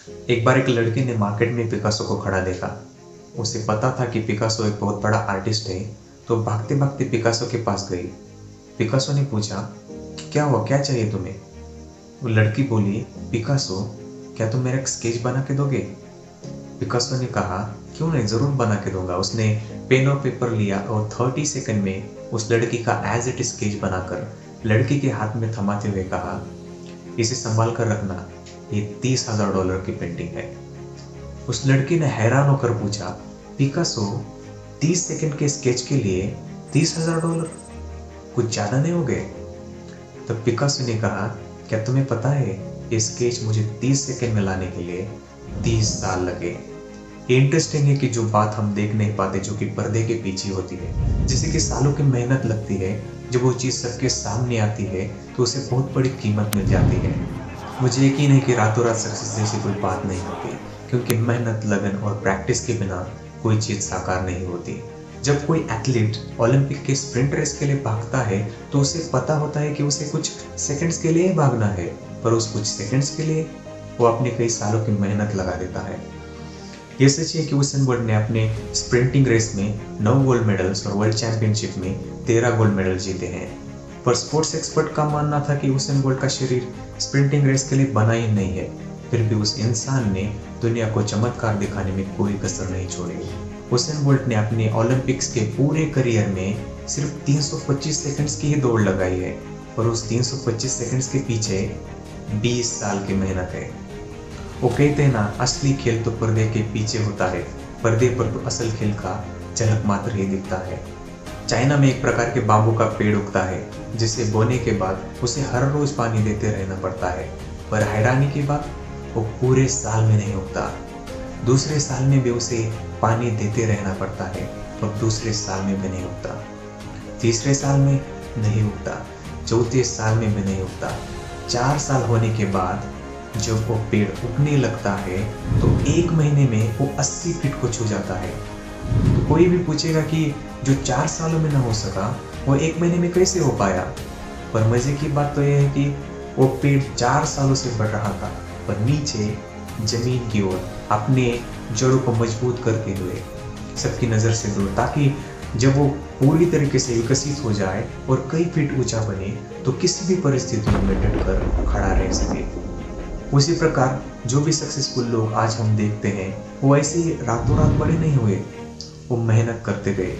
एक बार एक लड़के ने मार्केट में पिकासो को खड़ा देखा। उसे पता था कि पिकासो एक बहुत बड़ा आर्टिस्ट है, तो भागते भागते पिकासो के पास गई। पिकासो ने पूछा, क्या हुआ, क्या चाहिए तुम्हें? वो लड़की बोली, पिकासो, क्या तुम मेरा एक स्केच बना के दोगे? पिकासो ने कहा, क्यों नहीं, जरूर बना के दूंगा। उसने पेन और पेपर लिया और 30 सेकंड में उस लड़की का एज इट स्केच बनाकर लड़की के हाथ में थमाते हुए कहा, इसे संभाल कर रखना, ये $30,000 की पेंटिंग है। उस लड़की ने हैरान होकर पूछा, पिकासो, 30 सेकंड के स्केच के लिए $30,000? कुछ ज्यादा नहीं हो गए? तब पिकासो ने कहा, क्या तुम्हें पता है, ये स्केच मुझे 30 सेकंड में लाने के लिए 30 साल लगे। ये इंटरेस्टिंग है कि जो बात हम देख नहीं पाते, जो कि पर्दे के पीछे होती है, जैसे कि सालों की मेहनत लगती है, जब वो चीज़ सबके सामने आती है तो उसे बहुत बड़ी कीमत मिल जाती है। मुझे यकीन है कि रातों रात सक्सेस जैसी कोई बात नहीं होती, क्योंकि मेहनत, लगन और प्रैक्टिस के बिना कोई चीज़ साकार नहीं होती। जब कोई एथलीट ओलंपिक के स्प्रिंट रेस के लिए भागता है तो उसे पता होता है कि उसे कुछ सेकंड्स के लिए भागना है, पर उस कुछ सेकंड्स के लिए वो अपने कई सालों की मेहनत लगा देता है। ये सच है कि उसेन बोल्ट ने अपने स्प्रिंटिंग रेस में 9 गोल्ड मेडल्स और वर्ल्ड चैंपियनशिप में 13 गोल्ड मेडल जीते हैं। पर स्पोर्ट्स एक्सपर्ट का मानना था कि उसेन बोल्ट का शरीर स्प्रिंटिंग रेस के लिए बना ही नहीं है। फिर भी उस इंसान ने दुनिया को चमत्कार दिखाने में कोई कसर नहीं छोड़ी। उसेन बोल्ट ने अपने ओलंपिक्स के पूरे करियर में सिर्फ 325 सेकंड्स की ही दौड़ लगाई है, और उस 325 सेकंड्स के पीछे 20 साल की मेहनत है। वो कहते हैं ना, असली खेल तो पर्दे के पीछे होता है, पर्दे पर तो असल खेल का झलक मात्र ही दिखता है। चाइना में एक प्रकार के बांबू का पेड़ उगता है, जिसे बोने के बाद उसे हर रोज पानी देते रहना पड़ता है, पर हैरानी की बात, वो पूरे साल में नहीं उगता। दूसरे साल में भी उसे पानी देते रहना पड़ता है, और दूसरे साल में भी नहीं उगता। तीसरे साल में नहीं उगता, चौथे साल में भी नहीं उगता। 4 साल होने के बाद जब वो पेड़ उगने लगता है तो 1 महीने में वो 80 फीट को छू जाता है। तो कोई भी पूछेगा कि जो 4 सालों में ना हो सका, वो 1 महीने में कैसे हो पाया? पर मजे की बात तो यह है कि वो पेड़ 4 सालों से बढ़ रहा था, पर नीचे जमीन की ओर अपने जड़ों को मजबूत करते हुए, सबकी नजर से दूर, ताकि जब वो पूरी तरीके से विकसित हो जाए और कई फीट ऊंचा बने तो किसी भी परिस्थितियों में डटकर खड़ा रह सके। उसी प्रकार जो भी सक्सेसफुल लोग आज हम देखते हैं, वो ऐसे ही रातों रात बड़े नहीं हुए। वो मेहनत करते गए,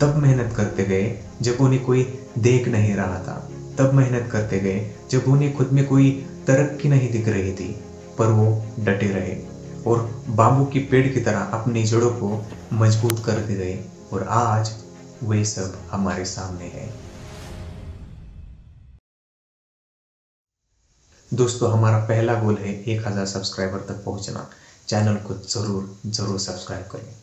तब मेहनत करते गए जब उन्हें कोई देख नहीं रहा था, तब मेहनत करते गए जब उन्हें खुद में कोई तरक्की नहीं दिख रही थी, पर वो डटे रहे और बांबू की पेड़ की तरह अपनी जड़ों को मजबूत करते गए, और आज वही सब हमारे सामने है। दोस्तों, हमारा पहला गोल है 1000 सब्सक्राइबर तक पहुंचना। चैनल को जरूर सब्सक्राइब करें।